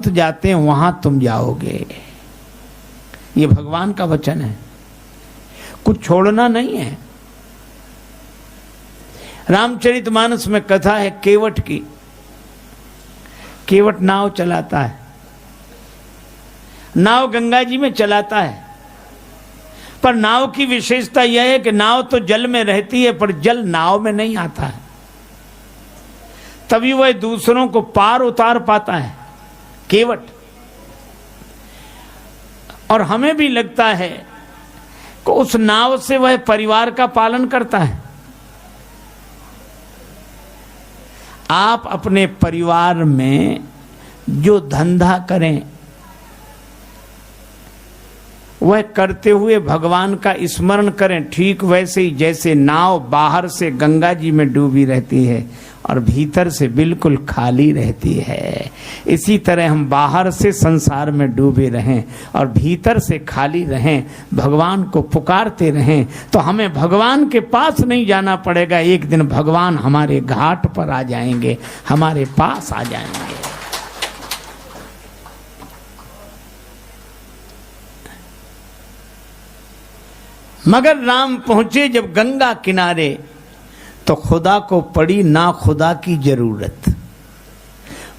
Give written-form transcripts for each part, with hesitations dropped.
जाते हैं वहां तुम जाओगे। ये भगवान का वचन है, कुछ छोड़ना नहीं है। रामचरितमानस में कथा है केवट की। केवट नाव चलाता है, नाव गंगा जी में चलाता है, पर नाव की विशेषता यह है कि नाव तो जल में रहती है पर जल नाव में नहीं आता है, तभी वह दूसरों को पार उतार पाता है केवट। और हमें भी लगता है कि उस नाव से वह परिवार का पालन करता है। आप अपने परिवार में जो धंधा करें वह करते हुए भगवान का स्मरण करें, ठीक वैसे ही जैसे नाव बाहर से गंगा जी में डूबी रहती है और भीतर से बिल्कुल खाली रहती है। इसी तरह हम बाहर से संसार में डूबे रहें और भीतर से खाली रहें, भगवान को पुकारते रहें, तो हमें भगवान के पास नहीं जाना पड़ेगा। एक दिन भगवान हमारे घाट पर आ जाएंगे, हमारे पास आ जाएंगे। मगर राम पहुंचे जब गंगा किनारे तो खुदा को पड़ी ना खुदा की जरूरत।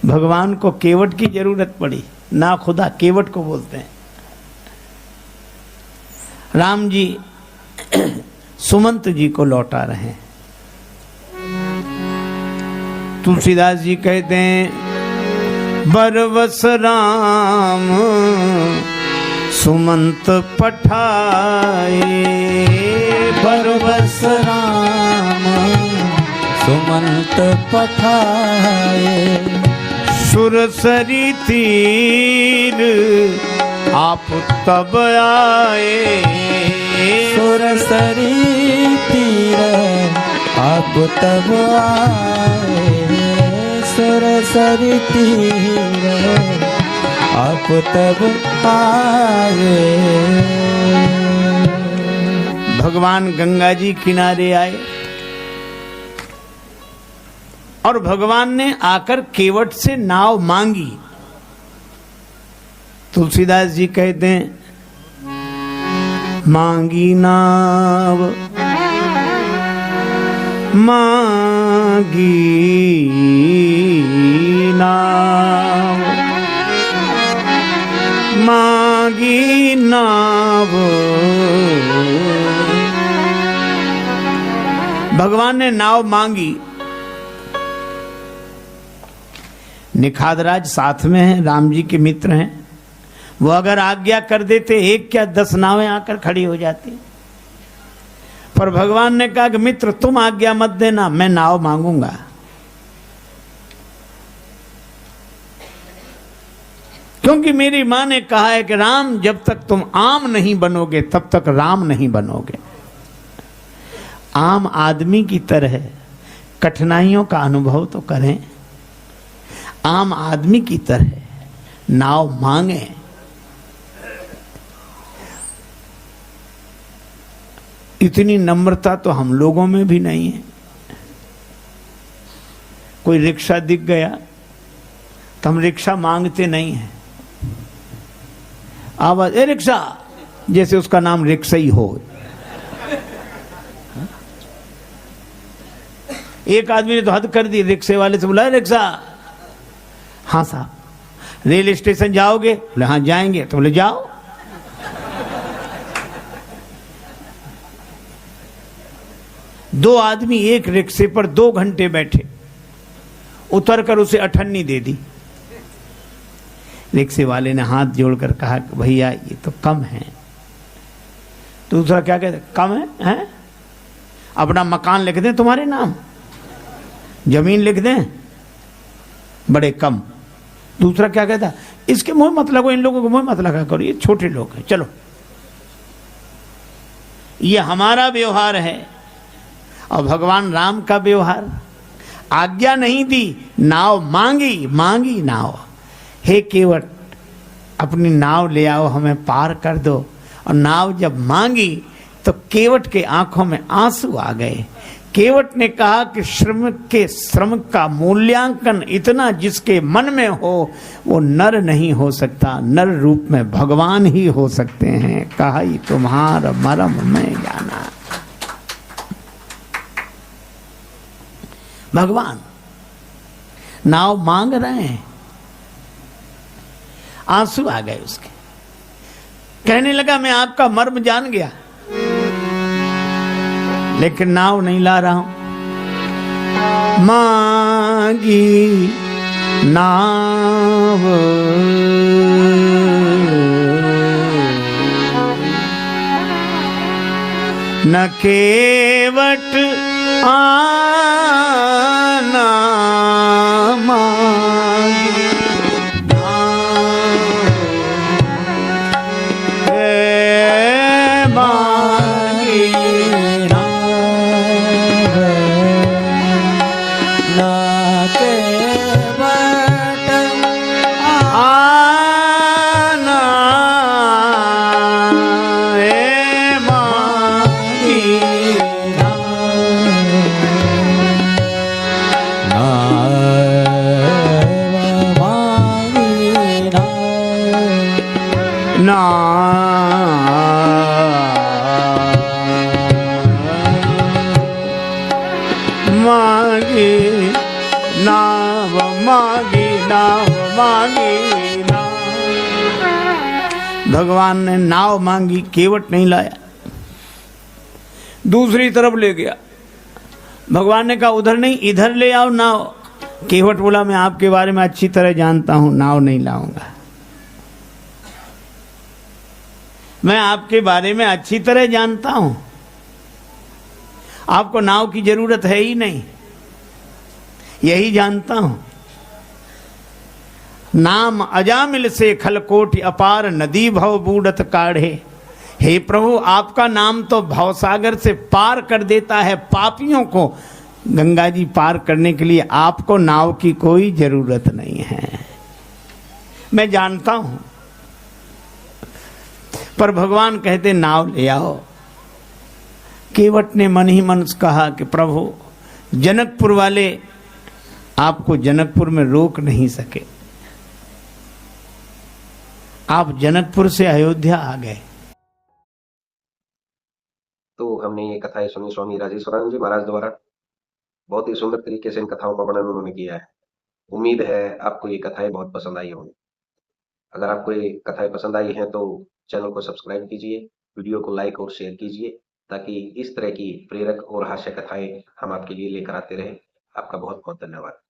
भगवान को केवट की जरूरत पड़ी, ना खुदा, केवट को बोलते हैं। राम जी सुमंत जी को लौटा रहे हैं। तुलसीदास जी कहते हैं बरवस राम सुमंत पठाए, बरवस राम सुमंत पठाए, सुरसरी तीर आप तब आए, सुरसरी तीर आप तब आए, सुरसरी तीर आप तब आए। भगवान गंगा जी किनारे आए और भगवान ने आकर केवट से नाव मांगी। तुलसीदास जी कहते हैं मांगी नाव मांगी नाव मांगी नाव। भगवान ने नाव मांगी। निखादराज साथ में हैं, राम जी के मित्र हैं, वो अगर आज्ञा कर देते एक क्या 10 नावें आकर खड़ी हो जाती, पर भगवान ने कहा कि मित्र तुम आज्ञा मत देना, मैं नाव मांगूंगा। क्योंकि मेरी मां ने कहा है कि राम जब तक तुम आम नहीं बनोगे तब तक राम नहीं बनोगे। आम आदमी की तरह कठिनाइयों का अनुभव तो करें, आम आदमी की तरह नाव मांगे। इतनी नम्रता तो हम लोगों में भी नहीं है। कोई रिक्शा दिख गया तो हम रिक्शा मांगते नहीं है, आवाज ए रिक्शा, जैसे उसका नाम रिक्शा ही हो। एक आदमी ने तो हद कर दी, रिक्शे वाले से बोला रिक्शा, हाँ साहब रेल स्टेशन जाओगे? बोले हाँ जाएंगे। तो बोले जाओ। दो आदमी एक रिक्शे पर 2 घंटे बैठे, उतरकर उसे अठन्नी दे दी। रिक्शे वाले ने हाथ जोड़कर कहा भैया ये तो कम है। दूसरा क्या कहते कम है? अपना मकान लिख दें तुम्हारे नाम, जमीन लिख दें, बड़े कम। दूसरा क्या कहता इसके मुंह मत लगो, इन लोगों को मुंह मत लगा करो, ये छोटे लोग हैं, चलो। ये हमारा व्यवहार है और भगवान राम का व्यवहार। आज्ञा नहीं दी, नाव मांगी, मांगी नाव। हे केवट अपनी नाव ले आओ, हमें पार कर दो। और नाव जब मांगी तो केवट के आंखों में आंसू आ गए। केवट ने कहा कि श्रम का मूल्यांकन इतना जिसके मन में हो वो नर नहीं हो सकता, नर रूप में भगवान ही हो सकते हैं। कहा ही तुम्हारा मरम मैं जाना। भगवान नाव मांग रहे हैं, आंसू आ गए उसके। कहने लगा मैं आपका मर्म जान गया, लेकिन नाव नहीं ला रहा हूं। मांगी नाव न केवट आना मांगी भगवान ने नाव मांगी, केवट नहीं लाया। दूसरी तरफ ले गया, भगवान ने कहा उधर नहीं इधर ले आओ नाव। केवट बोला मैं आपके बारे में अच्छी तरह जानता हूं, नाव नहीं लाऊंगा। मैं आपके बारे में अच्छी तरह जानता हूं, आपको नाव की जरूरत है ही नहीं, यही जानता हूं। नाम अजामिल से खलकोट अपार नदी भव बूढ़त काढ़े। हे प्रभु आपका नाम तो भवसागर से पार कर देता है पापियों को। गंगा जी पार करने के लिए आपको नाव की कोई जरूरत नहीं है, मैं जानता हूं। पर भगवान कहते नाव ले आओ। केवट ने मन ही मन कहा कि प्रभु जनकपुर वाले आपको जनकपुर में रोक नहीं सके, आप जनकपुर से अयोध्या आ गए। तो हमने ये कथाएं सुनी स्वामी राजेश्वरानंद जी महाराज द्वारा। बहुत ही सुंदर तरीके से इन कथाओं का वर्णन उन्होंने किया है। उम्मीद है आपको ये कथाएं बहुत पसंद आई होंगी। अगर आपको ये कथाएं पसंद आई हैं तो चैनल को सब्सक्राइब कीजिए, वीडियो को लाइक और शेयर कीजिए, ताकि इस तरह की प्रेरक और हास्य कथाएं हम आपके लिए लेकर आते रहें। आपका बहुत बहुत धन्यवाद।